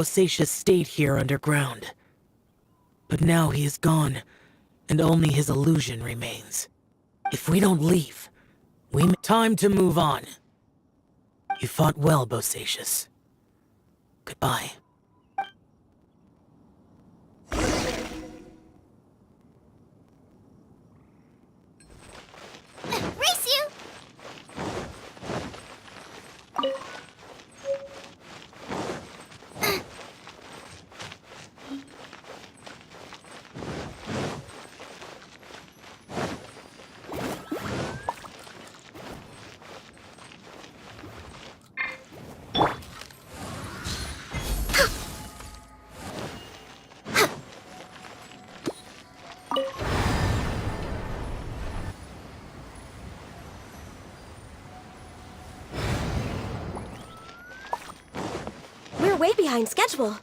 Osatius stayed here underground. But now he is gone, and only his illusion remains. If we don't leave, time to move on. You fought well, Bosatius. Goodbye. Race you! We're way behind schedule.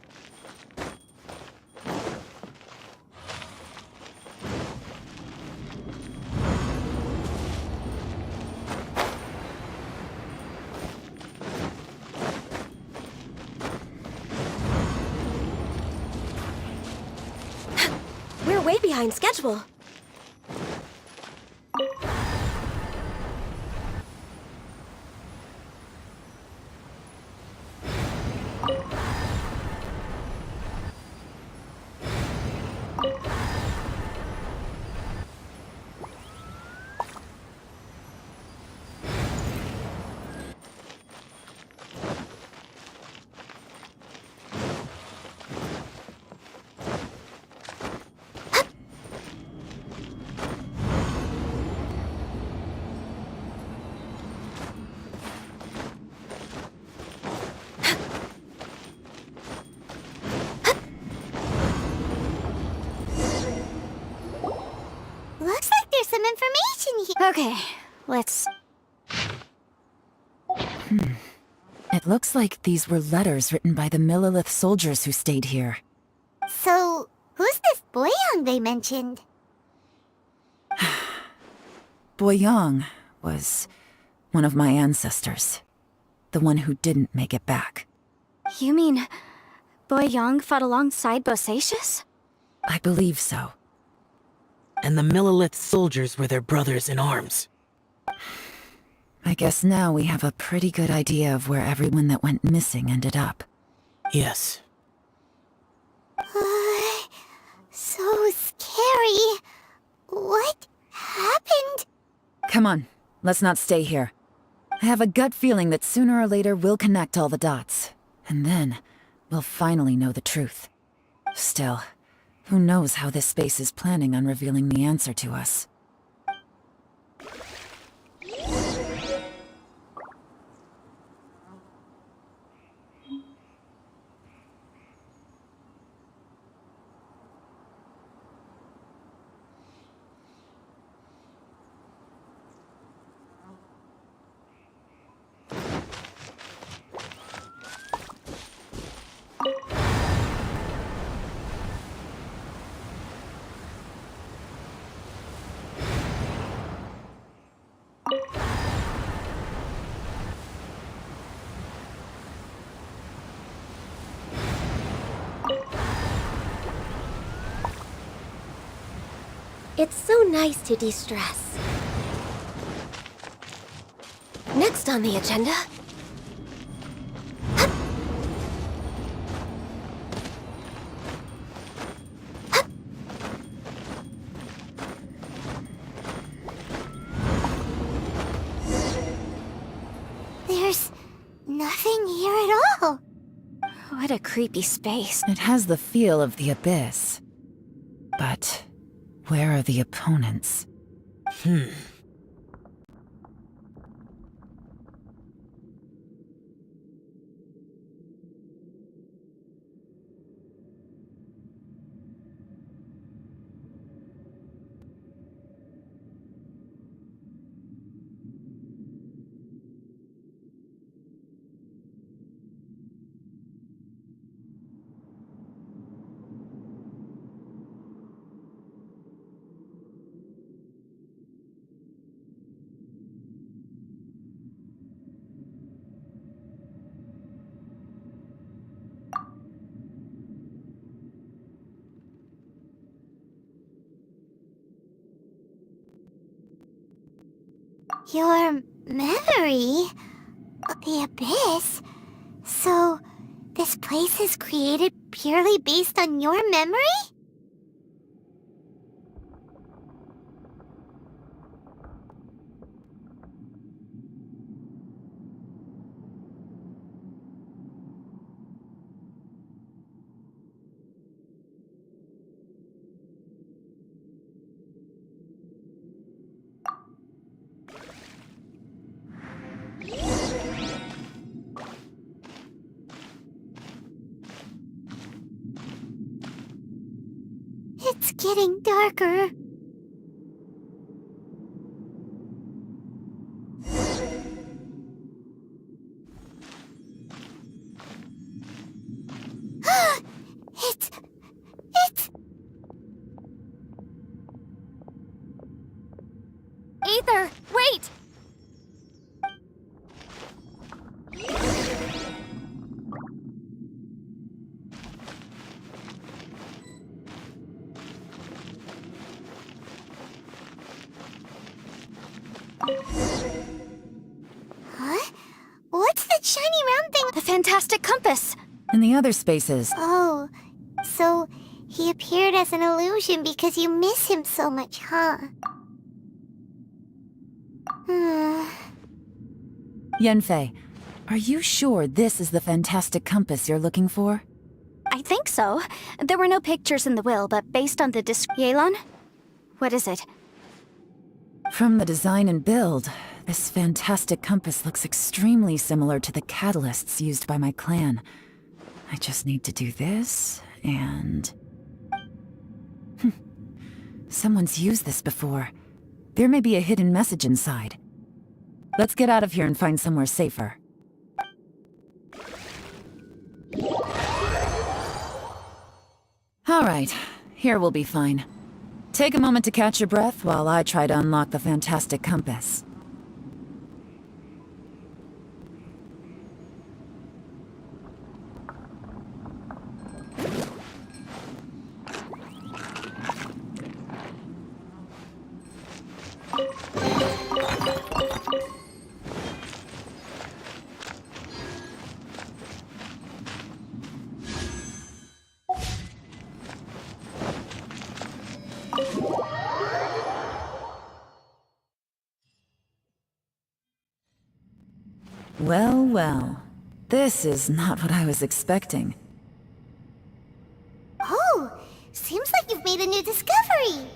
We're way behind schedule. Looks like there's some information here. Okay, let's... It looks like these were letters written by the Millilith soldiers who stayed here. So, who's this Boyang they mentioned? Boyang was one of my ancestors. The one who didn't make it back. You mean Boyang fought alongside Bosatius? I believe so. And the Millilith soldiers were their brothers in arms. I guess now we have a pretty good idea of where everyone that went missing ended up. Yes. So scary. What happened? Come on, let's not stay here. I have a gut feeling that sooner or later we'll connect all the dots. And then, we'll finally know the truth. Still, who knows how this space is planning on revealing the answer to us. It's so nice to de-stress. Next on the agenda... There's nothing here at all. What a creepy space. It has the feel of the abyss. But where are the opponents? Your memory? The Abyss? So, this place is created purely based on your memory? It's getting darker. It's... Aether, wait! Huh? What's that shiny round thing? The fantastic compass! In the other spaces, Oh, so he appeared as an illusion because you miss him so much, huh? Yenfei, are you sure this is the fantastic compass you're looking for? I think so. There were no pictures in the will, but based on the Yelan? What is it? From the design and build, this fantastic compass looks extremely similar to the catalysts used by my clan. I just need to do this, and... Someone's used this before. There may be a hidden message inside. Let's get out of here and find somewhere safer. Alright, here we'll be fine. Take a moment to catch your breath while I try to unlock the fantastic compass. Well, well. This is not what I was expecting. Oh, seems like you've made a new discovery.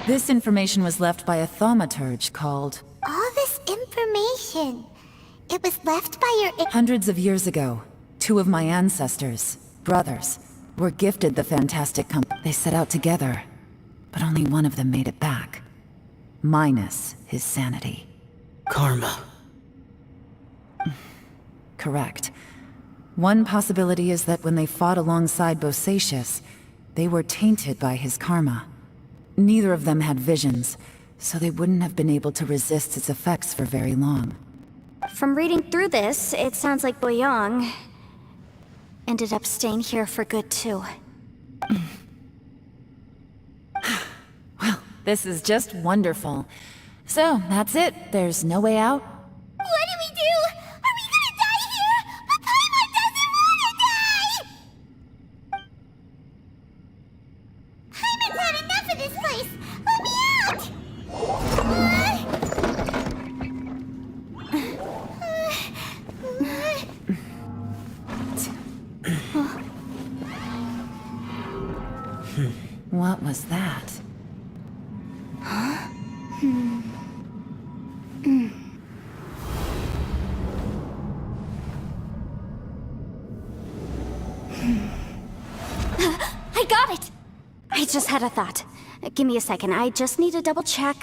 This information was left by a thaumaturge called... All this information. It was left by your... Hundreds of years ago, two of my ancestors, brothers, were gifted the fantastic compass. They set out together, but only one of them made it back. Minus his sanity. Karma. Correct. One possibility is that when they fought alongside Bosacius, they were tainted by his karma. Neither of them had visions, so they wouldn't have been able to resist its effects for very long. From reading through this, it sounds like Boyang ended up staying here for good too. Well, this is just wonderful. So, that's it. There's no way out? What do we do? Are we gonna die here? But Paimon doesn't wanna die! Paimon's had enough of this place! Let me out! was that? I got it! I just had a thought. Give me a second, I just need to double check.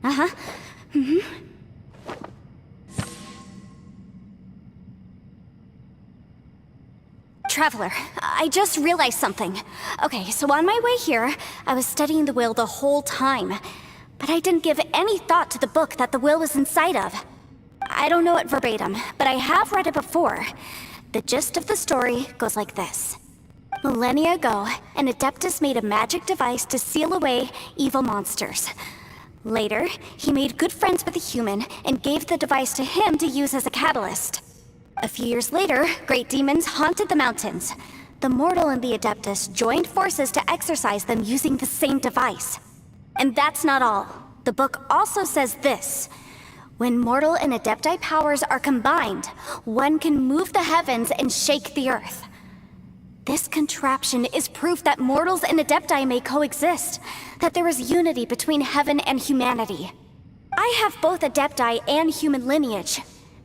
Uh-huh. Traveler, I just realized something. Okay, so on my way here, I was studying the will the whole time. But I didn't give any thought to the book that the will was inside of. I don't know it verbatim, but I have read it before. The gist of the story goes like this. Millennia ago, an Adeptus made a magic device to seal away evil monsters. Later, he made good friends with a human and gave the device to him to use as a catalyst. A few years later, great demons haunted the mountains. The mortal and the Adeptus joined forces to exorcise them using the same device. And that's not all. The book also says this. When mortal and Adepti powers are combined, one can move the heavens and shake the earth. This contraption is proof that mortals and Adepti may coexist, that there is unity between heaven and humanity. I have both Adepti and human lineage.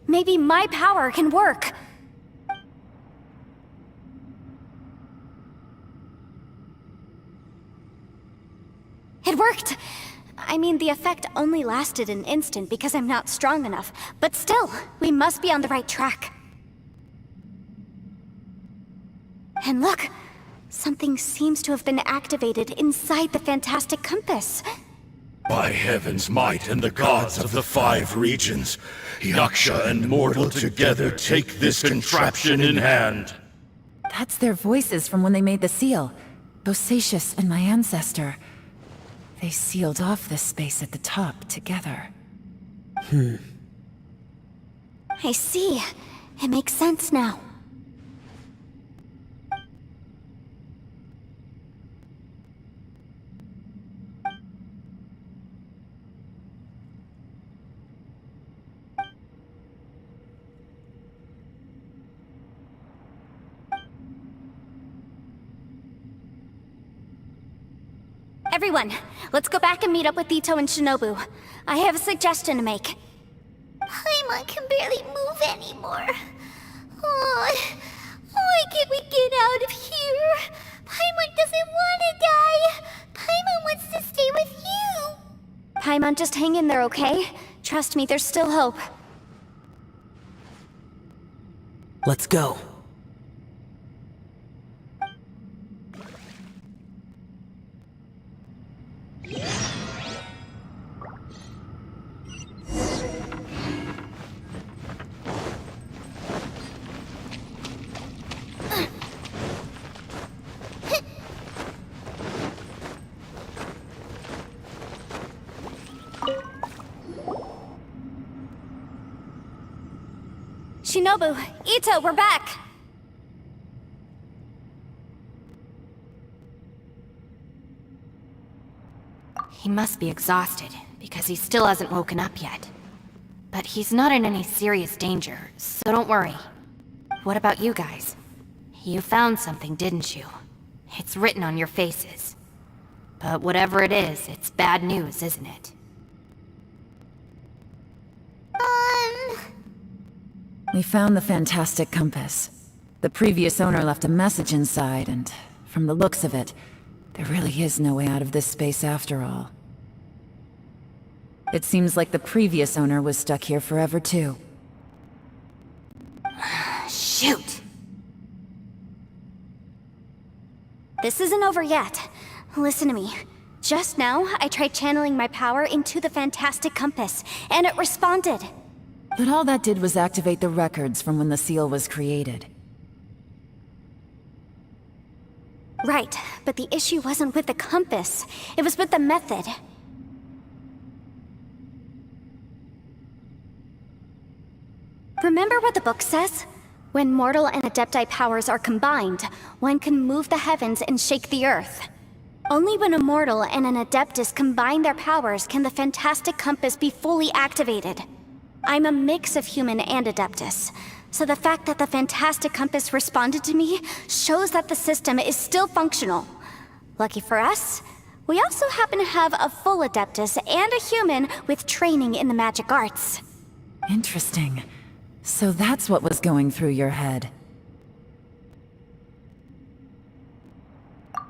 Maybe my power can work. It worked! I mean, the effect only lasted an instant because I'm not strong enough, but still, we must be on the right track. And look! Something seems to have been activated inside the fantastic compass. By heaven's might and the gods of the 5 regions, Yaksha and mortal together take this contraption in hand. That's their voices from when they made the seal. Bosacius and my ancestor. They sealed off this space at the top together. I see. It makes sense now. Everyone, let's go back and meet up with Ito and Shinobu. I have a suggestion to make. Paimon can barely move anymore. Oh, why can't we get out of here? Paimon doesn't want to die. Paimon wants to stay with you. Paimon, just hang in there, okay? Trust me, there's still hope. Let's go. Shinobu, Ito, we're back! He must be exhausted, because he still hasn't woken up yet. But he's not in any serious danger, so don't worry. What about you guys? You found something, didn't you? It's written on your faces. But whatever it is, it's bad news, isn't it? We found the fantastic compass. The previous owner left a message inside, and from the looks of it, there really is no way out of this space after all. It seems like the previous owner was stuck here forever too. Shoot! This isn't over yet. Listen to me. Just now, I tried channeling my power into the fantastic compass, and it responded. But all that did was activate the records from when the seal was created. Right, but the issue wasn't with the compass. It was with the method. Remember what the book says? When mortal and Adepti powers are combined, one can move the heavens and shake the earth. Only when a mortal and an Adeptus combine their powers can the fantastic compass be fully activated. I'm a mix of human and Adeptus, So the fact that the Fantastic Compass responded to me shows that the system is still functional. Lucky for us, we also happen to have a full Adeptus and a human with training in the magic arts. Interesting. So that's what was going through your head.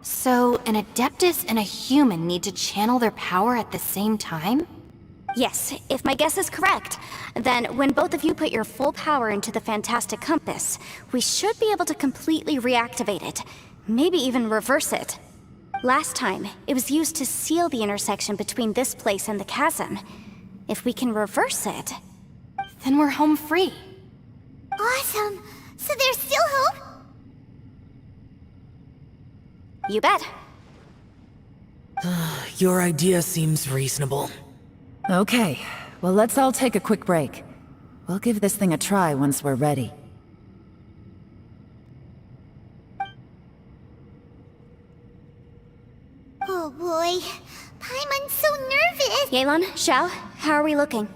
So, an Adeptus and a human need to channel their power at the same time? Yes, if my guess is correct, then when both of you put your full power into the Fantastic Compass, we should be able to completely reactivate it, maybe even reverse it. Last time, it was used to seal the intersection between this place and the chasm. If we can reverse it, Then we're home free. Awesome! So there's still hope? you bet. Your idea seems reasonable. Okay, well let's all take a quick break. We'll give this thing a try once we're ready. Oh boy. Paimon's so nervous! Yelan, Xiao, how are we looking?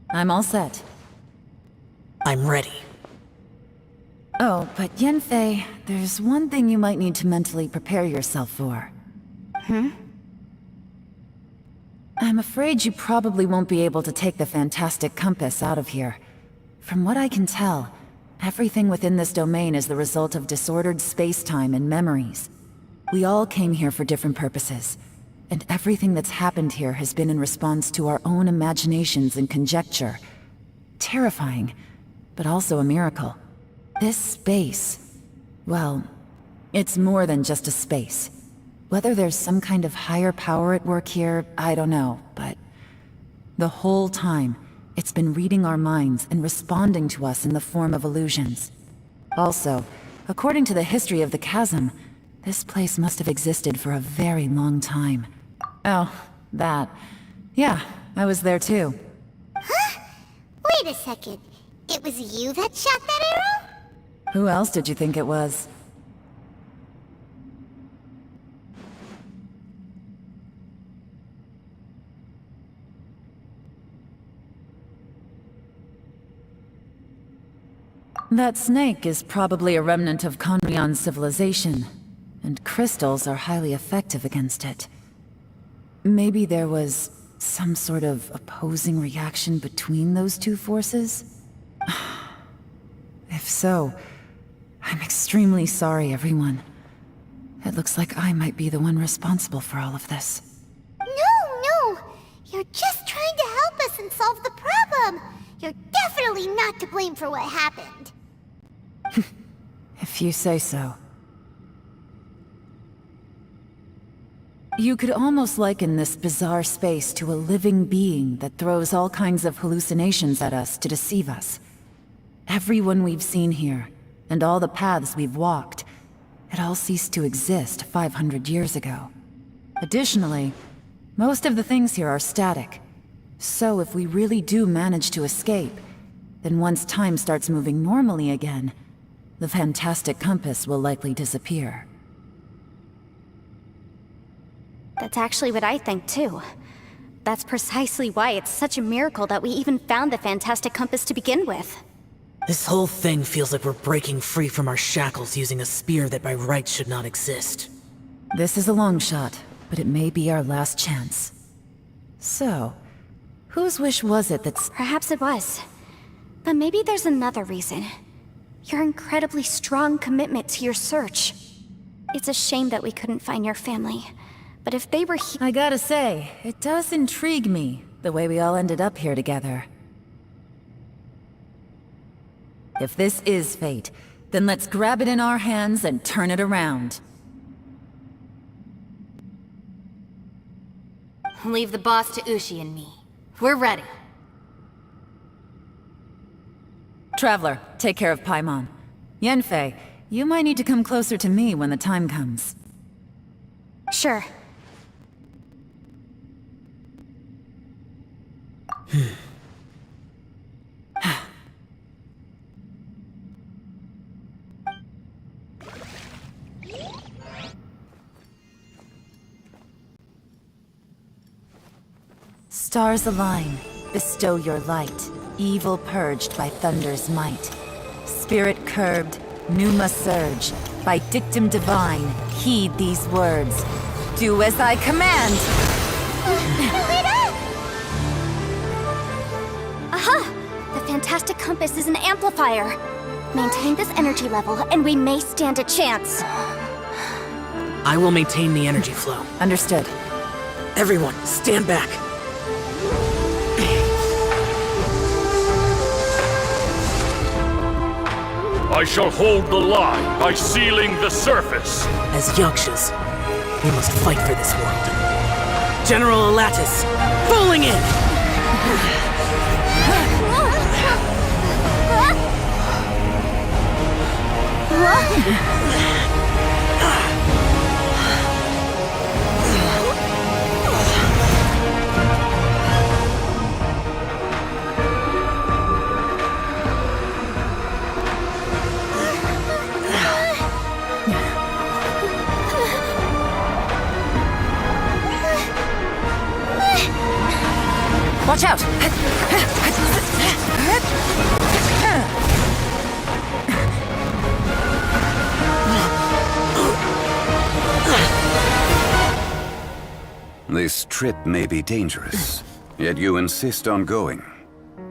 I'm all set. I'm ready. Oh, but Yanfei, there's one thing you might need to mentally prepare yourself for. I'm afraid you probably won't be able to take the Fantastic Compass out of here. From what I can tell, everything within this domain is the result of disordered space-time and memories. We all came here for different purposes, and everything that's happened here has been in response to our own imaginations and conjecture. Terrifying, but also a miracle. This space, well, it's more than just a space. Whether there's some kind of higher power at work here, I don't know, but the whole time, it's been reading our minds and responding to us in the form of illusions. Also, according to the history of the chasm, this place must have existed for a very long time. Oh, that. Yeah, I was there too. Wait a second. It was you that shot that arrow? Who else did you think it was? That snake is probably a remnant of Conrion's civilization, and crystals are highly effective against it. Maybe there was some sort of opposing reaction between those two forces? If so, I'm extremely sorry, everyone. It looks like I might be the one responsible for all of this. No! You're just trying to help us and solve the problem! You're definitely not to blame for what happened. If you say so. You could almost liken this bizarre space to a living being that throws all kinds of hallucinations at us to deceive us. Everyone we've seen here, and all the paths we've walked, it all ceased to exist 500 years ago. Additionally, most of the things here are static. So if we really do manage to escape, then once time starts moving normally again, the Fantastic Compass will likely disappear. That's actually what I think too. That's precisely why it's such a miracle that we even found the Fantastic Compass to begin with. This whole thing feels like we're breaking free from our shackles using a spear that by rights should not exist. This is a long shot, but it may be our last chance. So, whose wish was it that's... Perhaps it was. But maybe there's another reason. Your incredibly strong commitment to your search. It's a shame that we couldn't find your family. But if they were here... I gotta say, it does intrigue me, the way we all ended up here together. If this is fate, then let's grab it in our hands and turn it around. Leave the boss to Ushi and me. We're ready. Traveler, take care of Paimon. Yanfei, you might need to come closer to me when the time comes. Sure. Stars align, bestow your light. Evil purged by thunder's might. Spirit curbed, pneuma surge. By dictum divine, heed these words. Do as I command! Aha! The fantastic compass is an amplifier. Maintain this energy level, and we may stand a chance. I will maintain the energy flow. Understood. Everyone, stand back. I shall hold the line by sealing the surface. As Yakshas, we must fight for this world. General Alatus, falling in! Watch out! This trip may be dangerous, yet you insist on going.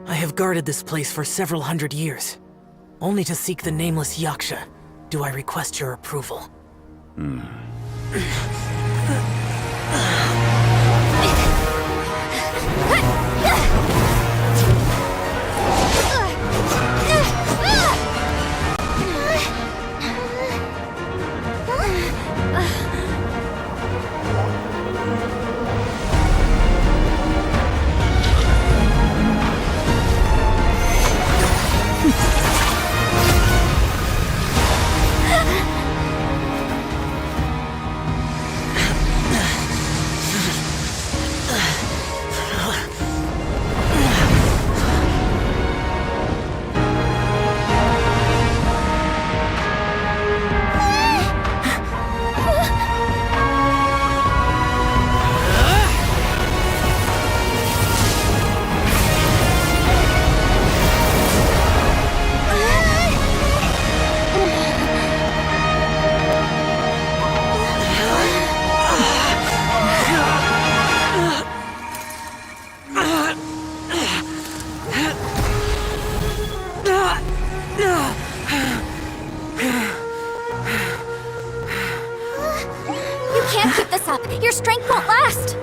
I have guarded this place for several hundred years. Only to seek the nameless Yaksha do I request your approval. Your strength won't last!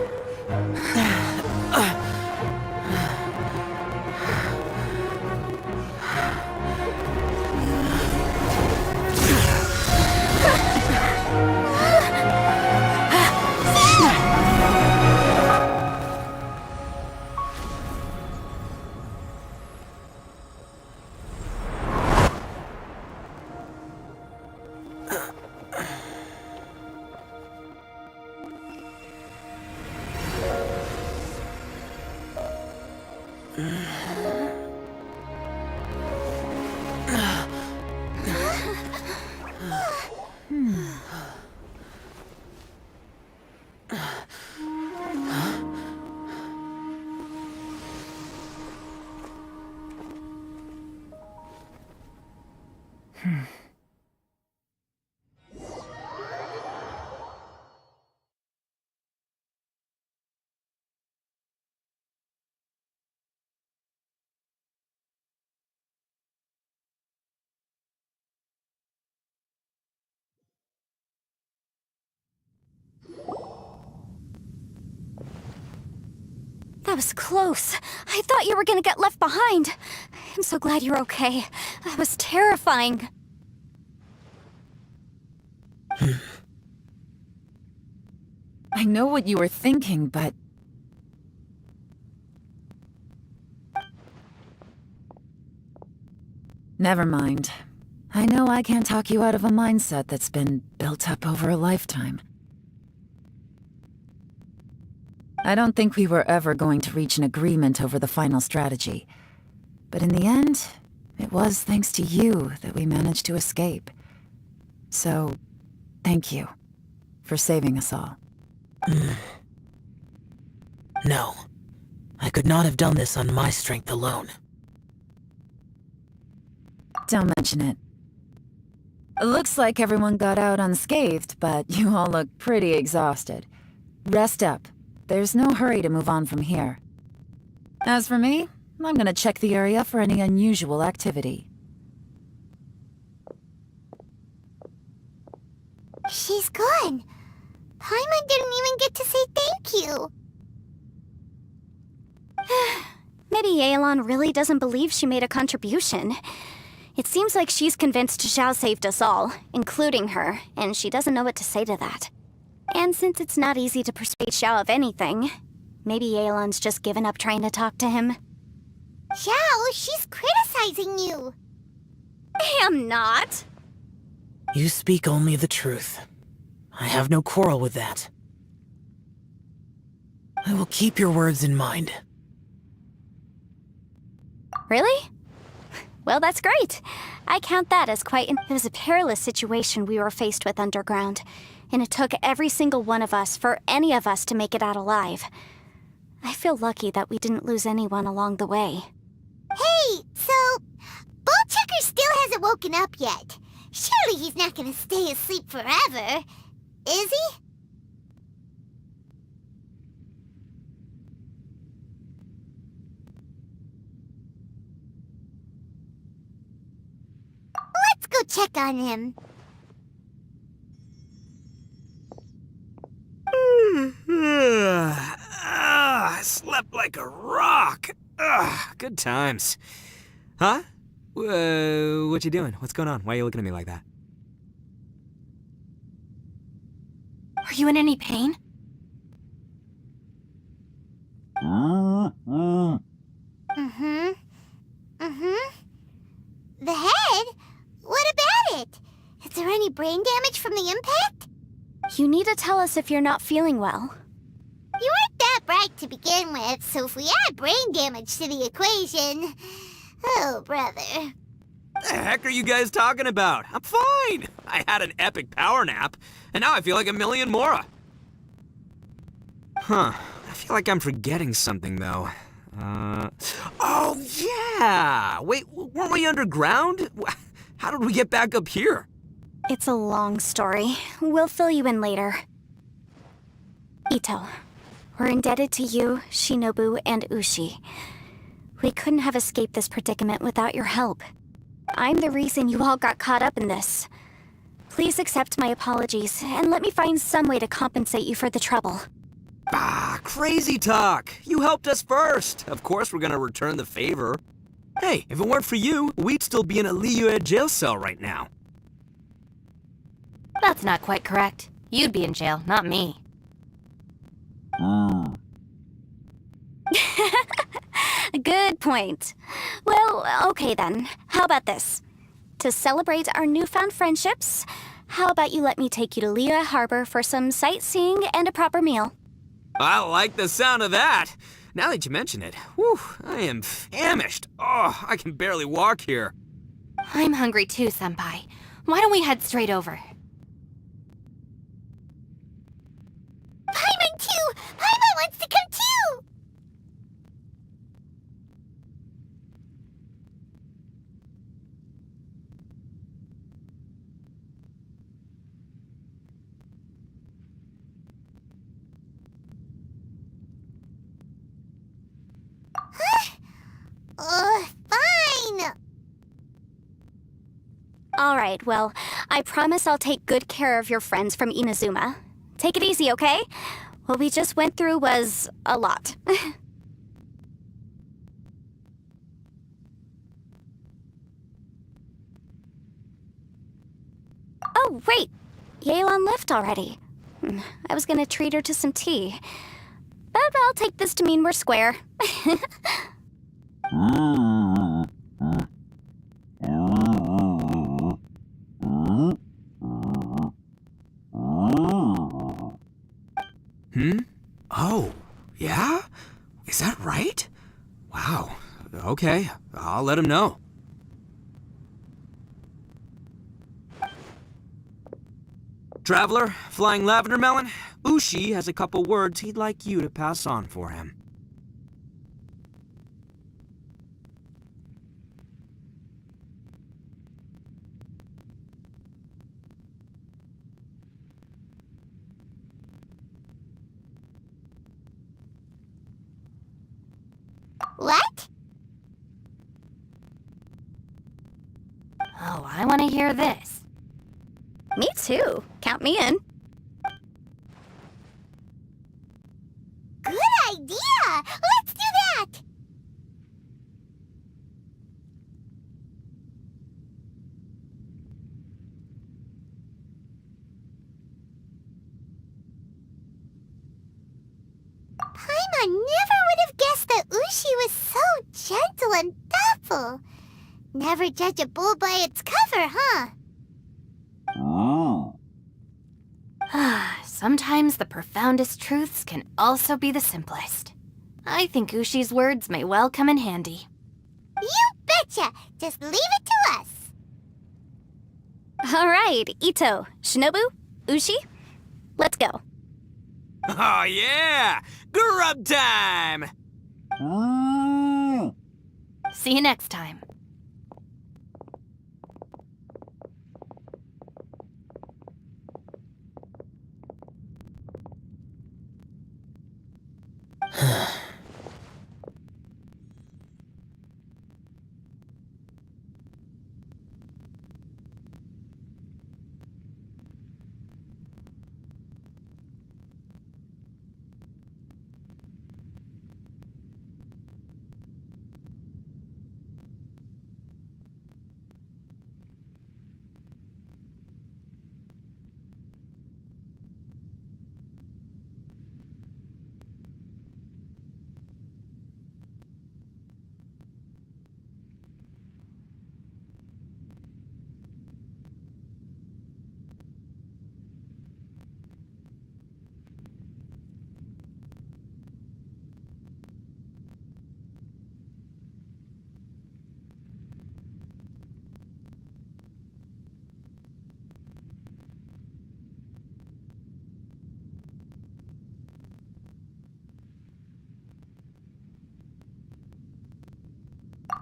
That was close. I thought you were gonna get left behind. I'm so glad you're okay. That was terrifying. I know what you were thinking, but... Never mind. I know I can't talk you out of a mindset that's been built up over a lifetime. I don't think we were ever going to reach an agreement over the final strategy. But in the end, it was thanks to you that we managed to escape. So, thank you for saving us all. No. I could not have done this on my strength alone. Don't mention it. Looks like everyone got out unscathed, but you all look pretty exhausted. Rest up. There's no hurry to move on from here. As for me, I'm gonna check the area for any unusual activity. She's gone. Paimon didn't even get to say thank you. Maybe Yelan really doesn't believe she made a contribution. It seems like she's convinced Xiao saved us all, including her, and she doesn't know what to say to that. And since it's not easy to persuade Xiao of anything, maybe Yelan's just given up trying to talk to him. Xiao, she's criticizing you. I am not. You speak only the truth. I have no quarrel with that. I will keep your words in mind. Really? Well, that's great. I count that as quite It was a perilous situation we were faced with underground, and it took every single one of us for any of us to make it out alive. I feel lucky that we didn't lose anyone along the way. Hey, so Ballchecker still hasn't woken up yet. Surely he's not gonna stay asleep forever, is he? Let's go check on him. I slept like a rock. Good times. Huh? What you doing? What's going on? Why are you looking at me like that? Are you in any pain? The head? What about it? Is there any brain damage from the impact? You need to tell us if you're not feeling well. You weren't that bright to begin with, so if we add brain damage to the equation... Oh, brother. The heck are you guys talking about? I'm fine. I had an epic power nap, and now I feel like a million more. Huh. I feel like I'm forgetting something, though. Oh, yeah! Wait, weren't we underground? How did we get back up here? It's a long story. We'll fill you in later. Ito, we're indebted to you, Shinobu, and Ushi. We couldn't have escaped this predicament without your help. I'm the reason you all got caught up in this. Please accept my apologies, and let me find some way to compensate you for the trouble. Crazy talk! You helped us first! Of course we're gonna return the favor. Hey, if it weren't for you, we'd still be in a Liyue jail cell right now. That's not quite correct. You'd be in jail, not me. Good point. Well, okay then. How about this? To celebrate our newfound friendships, how about you let me take you to Liyue Harbor for some sightseeing and a proper meal? I like the sound of that! Now that you mention it, whew, I am famished. Oh, I can barely walk here. I'm hungry too, Senpai. Why don't we head straight over? Paimon too! Paimon wants to come too! Fine! Alright, well, I promise I'll take good care of your friends from Inazuma. Take it easy, okay? What we just went through was a lot. Oh, wait! Yelan left already. I was gonna treat her to some tea. But I'll take this to mean we're square. Oh, yeah? Is that right? Wow. Okay, I'll let him know. Traveler, Flying Lavender Melon, Ushi has a couple words he'd like you to pass on for him. What? Oh, I want to hear this. Me too. Count me in. Good idea! Let's do that! Paimon never would have guessed that Ushi was so gentle and thoughtful. Never judge a bull by its cover, huh? Sometimes the profoundest truths can also be the simplest. I think Ushi's words may well come in handy. You betcha! Just leave it to us! All right, Ito, Shinobu, Ushi, let's go. Oh, yeah! Grub time! See you next time.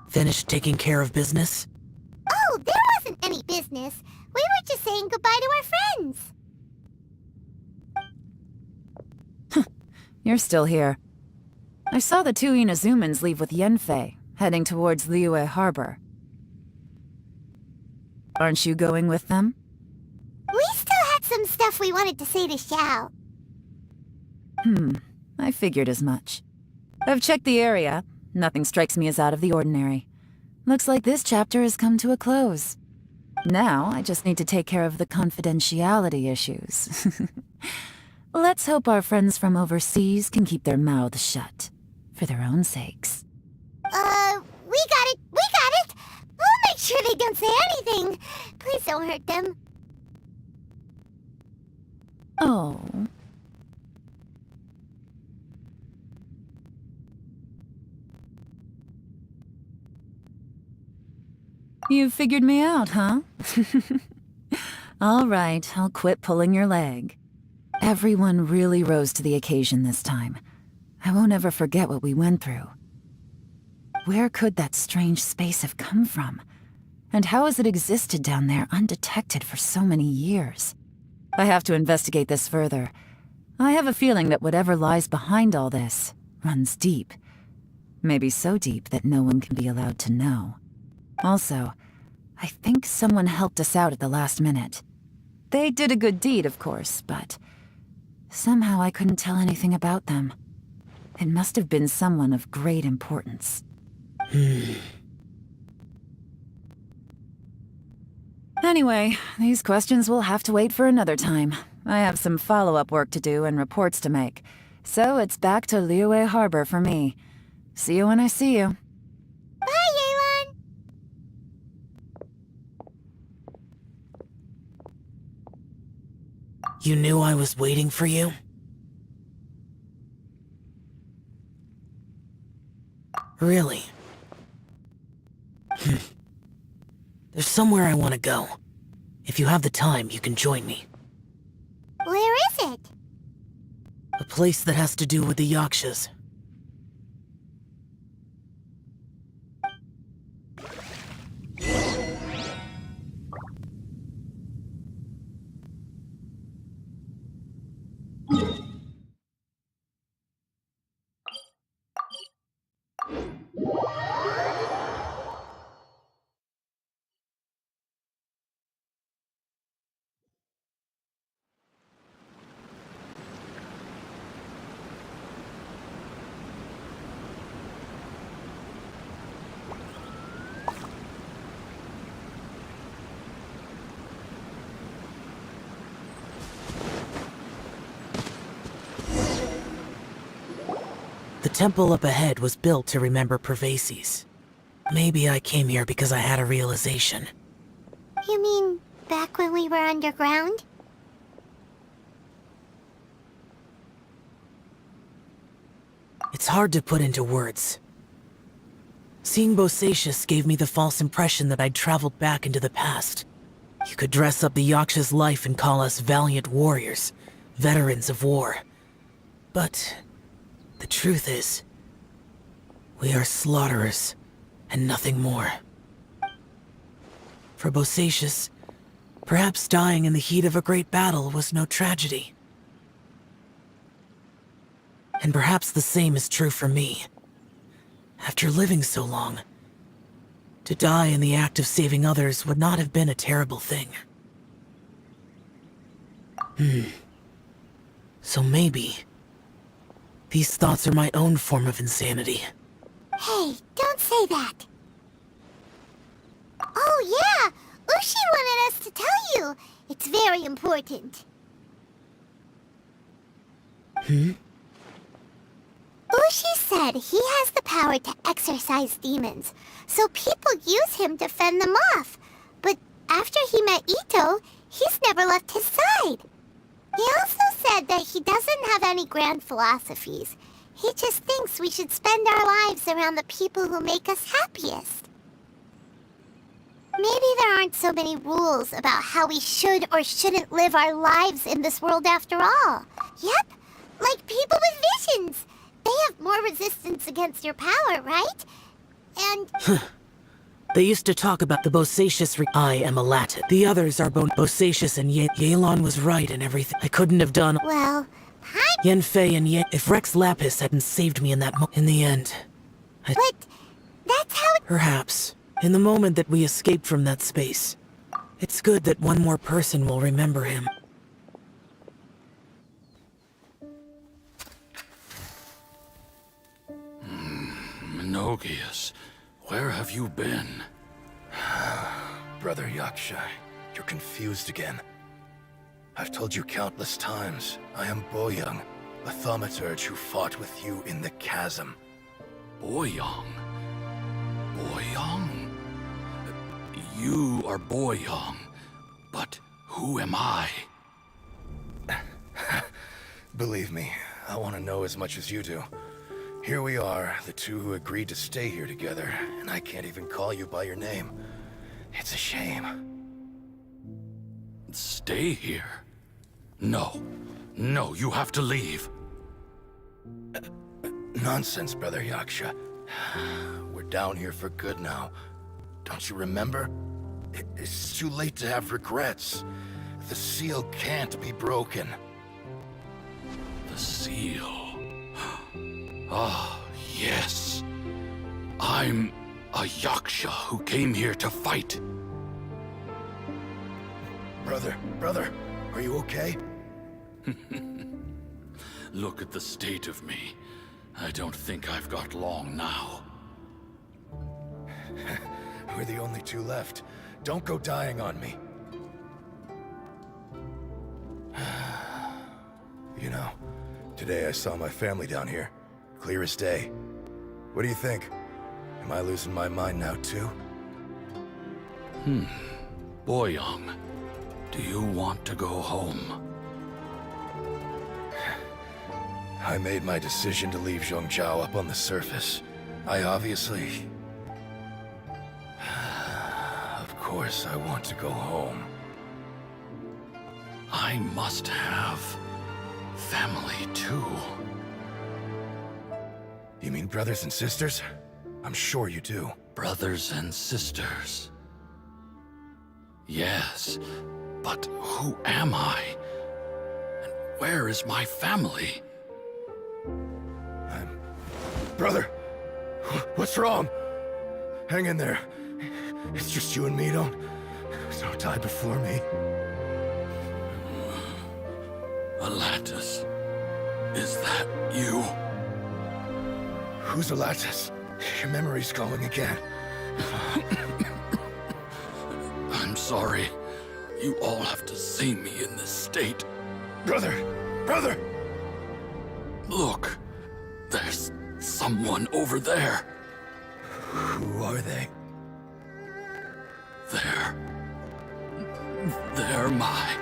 Finished taking care of business? Oh, there wasn't any business. We were just saying goodbye to our friends. You're still here. I saw the two Inazumans leave with Yenfei, heading towards Liyue Harbor. Aren't you going with them? We still had some stuff we wanted to say to Xiao. I figured as much. I've checked the area. Nothing strikes me as out of the ordinary. Looks like this chapter has come to a close. Now, I just need to take care of the confidentiality issues. Let's hope our friends from overseas can keep their mouths shut. For their own sakes. We got it! We got it! We'll make sure they don't say anything. Please don't hurt them. Oh. You figured me out, huh? All right, I'll quit pulling your leg. Everyone really rose to the occasion this time. I won't ever forget what we went through. Where could that strange space have come from? And how has it existed down there undetected for so many years? I have to investigate this further. I have a feeling that whatever lies behind all this runs deep. Maybe so deep that no one can be allowed to know. Also, I think someone helped us out at the last minute. They did a good deed, of course, but somehow I couldn't tell anything about them. It must have been someone of great importance. Anyway, these questions will have to wait for another time. I have some follow-up work to do and reports to make. So it's back to Liyue Harbor for me. See you when I see you. Bye, Yelan! You knew I was waiting for you? Really? There's somewhere I want to go. If you have the time, you can join me. Where is it? A place that has to do with the Yakshas. The temple up ahead was built to remember Pervases. Maybe I came here because I had a realization. You mean back when we were underground? It's hard to put into words. Seeing Bosacius gave me the false impression that I'd traveled back into the past. You could dress up the Yaksha's life and call us valiant warriors, veterans of war. But the truth is, we are slaughterers and nothing more. For Bosacius, perhaps dying in the heat of a great battle was no tragedy. And perhaps the same is true for me. After living so long, to die in the act of saving others would not have been a terrible thing. So maybe these thoughts are my own form of insanity. Hey, don't say that. Oh yeah, Ushi wanted us to tell you. It's very important. Ushi said he has the power to exorcise demons, so people use him to fend them off. But after he met Ito, he's never left his side. He also said that he doesn't have any grand philosophies. He just thinks we should spend our lives around the people who make us happiest. Maybe there aren't so many rules about how we should or shouldn't live our lives in this world after all. Yep, like people with visions. They have more resistance against your power, right? And... They used to talk about the Bosacius I am a Latin. The others are Bosacius and Yelan was right and everything. I couldn't have done... well, Yenfei and if Rex Lapis hadn't saved me in that in the end. But that's how it... Perhaps. In the moment that we escaped from that space. It's good that one more person will remember him. Menogias, where have you been? Brother Yaksha, you're confused again. I've told you countless times, I am Boyoung, a thaumaturge who fought with you in the chasm. Boyoung? Boyoung? You are Boyoung, but who am I? Believe me, I want to know as much as you do. Here we are, the two who agreed to stay here together, and I can't even call you by your name. It's a shame. Stay here? No. No, you have to leave. Nonsense, Brother Yaksha. We're down here for good now. Don't you remember? It's too late to have regrets. The seal can't be broken. The seal... Ah, yes. I'm a Yaksha who came here to fight. Brother, are you okay? Look at the state of me. I don't think I've got long now. We're the only two left. Don't go dying on me. You know, today I saw my family down here. Clear as day. What do you think? Am I losing my mind now too? Boyoung, do you want to go home? I made my decision to leave Zhongzhou up on the surface. I obviously... Of course I want to go home. I must have family too. You mean brothers and sisters? I'm sure you do. Brothers and sisters. Yes, but who am I? And where is my family? Brother! What's wrong? Hang in there. It's just you and me, don't die before me. Alatus, is that you? Who's Alatus? Your memory's going again. I'm sorry. You all have to see me in this state. Brother! Look, there's Someone over there. Who are they? They're my...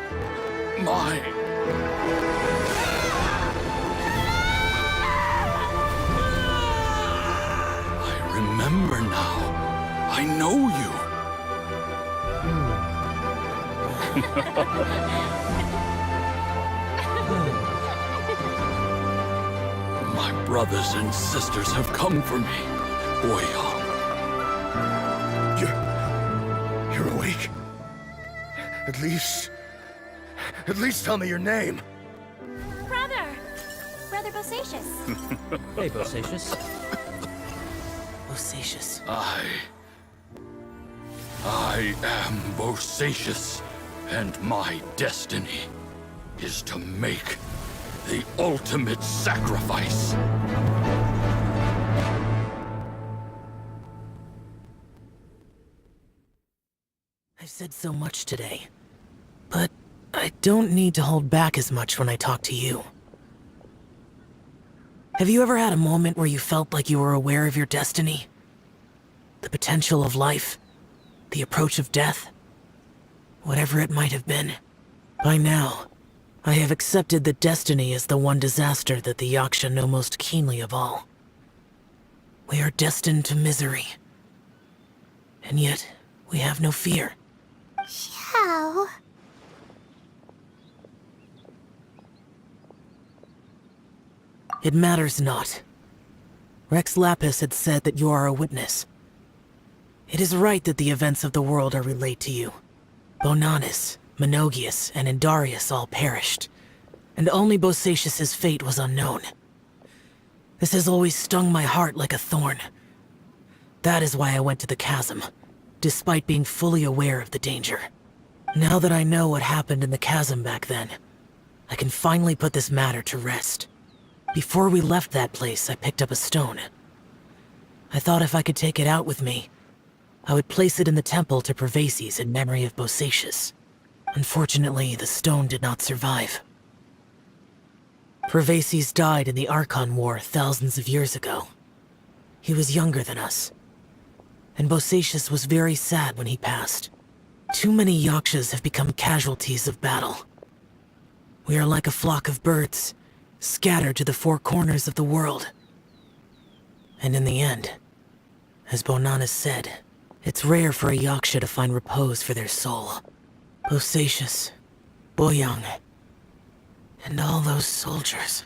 I remember now. I know you. My brothers and sisters have come for me, Boyong. You're awake? At least tell me your name. Brother Bosacious. Hey, Bosacious. Bosacious. I am Bosacious, and my destiny is to make the ultimate sacrifice. I've said so much today, but I don't need to hold back as much when I talk to you. Have you ever had a moment where you felt like you were aware of your destiny? The potential of life? The approach of death? Whatever it might have been. By now, I have accepted that destiny is the one disaster that the Yaksha know most keenly of all. We are destined to misery. And yet, we have no fear. Xiao. It matters not. Rex Lapis had said that you are a witness. It is right that the events of the world are relayed to you. Bonanis, Menogius, and Indarius all perished, and only Bosacious's fate was unknown. This has always stung my heart like a thorn. That is why I went to the chasm, despite being fully aware of the danger. Now that I know what happened in the chasm back then, I can finally put this matter to rest. Before we left that place, I picked up a stone. I thought if I could take it out with me, I would place it in the temple to Pervases in memory of Bosacious. Unfortunately, the stone did not survive. Pervases died in the Archon War thousands of years ago. He was younger than us, and Bosacious was very sad when he passed. Too many Yakshas have become casualties of battle. We are like a flock of birds, scattered to the four corners of the world. And in the end, as Bonanis said, it's rare for a Yaksha to find repose for their soul. Bosacious, Boyang, and all those soldiers.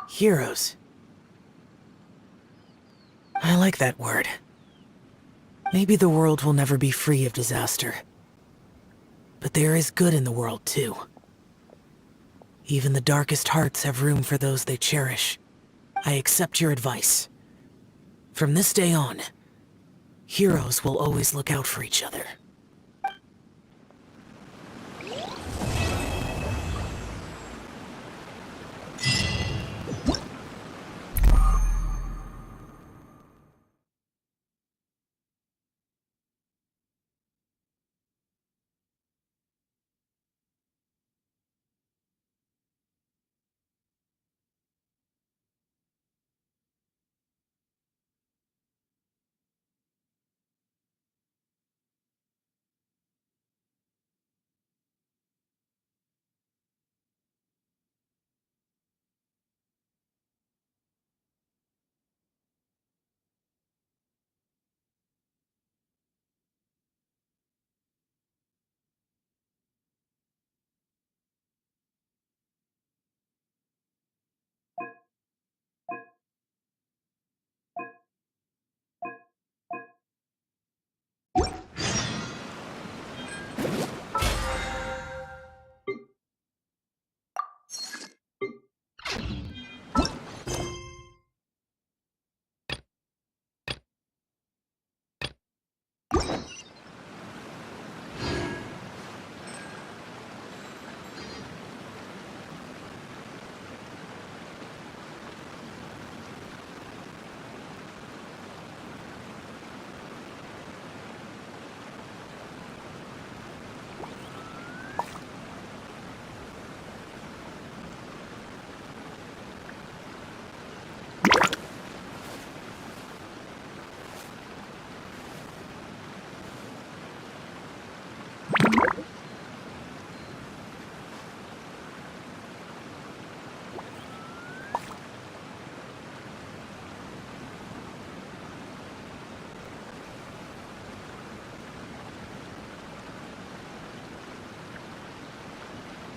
Heroes. I like that word. Maybe the world will never be free of disaster. But there is good in the world, too. Even the darkest hearts have room for those they cherish. I accept your advice. From this day on, heroes will always look out for each other.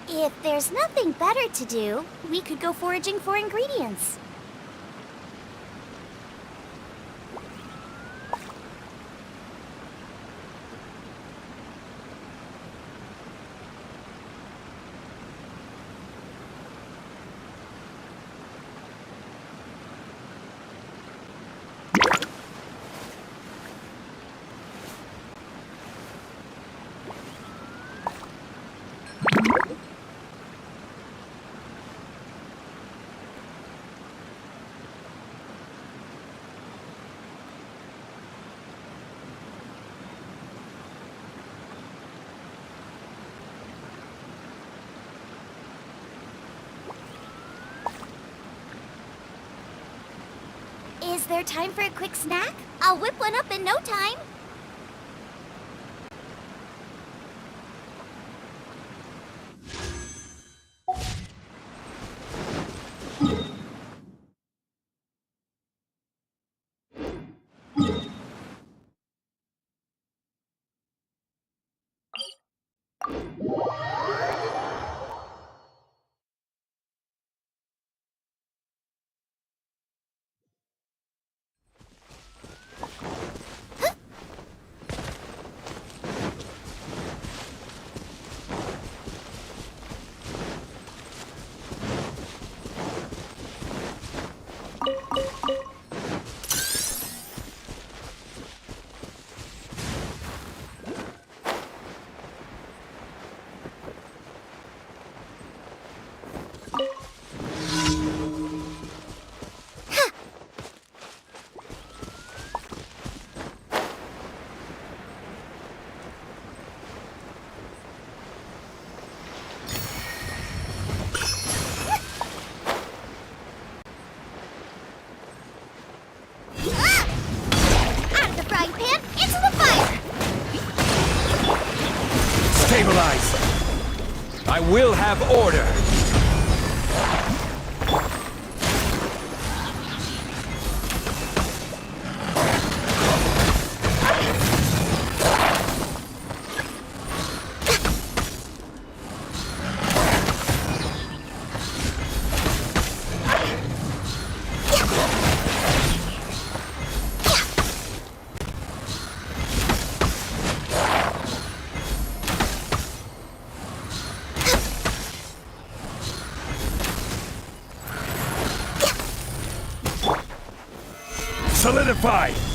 If there's nothing better to do, we could go foraging for ingredients. Is there time for a quick snack? I'll whip one up in no time. Out of the frying pan, into the fire! Stabilize! I will have order! Solidify!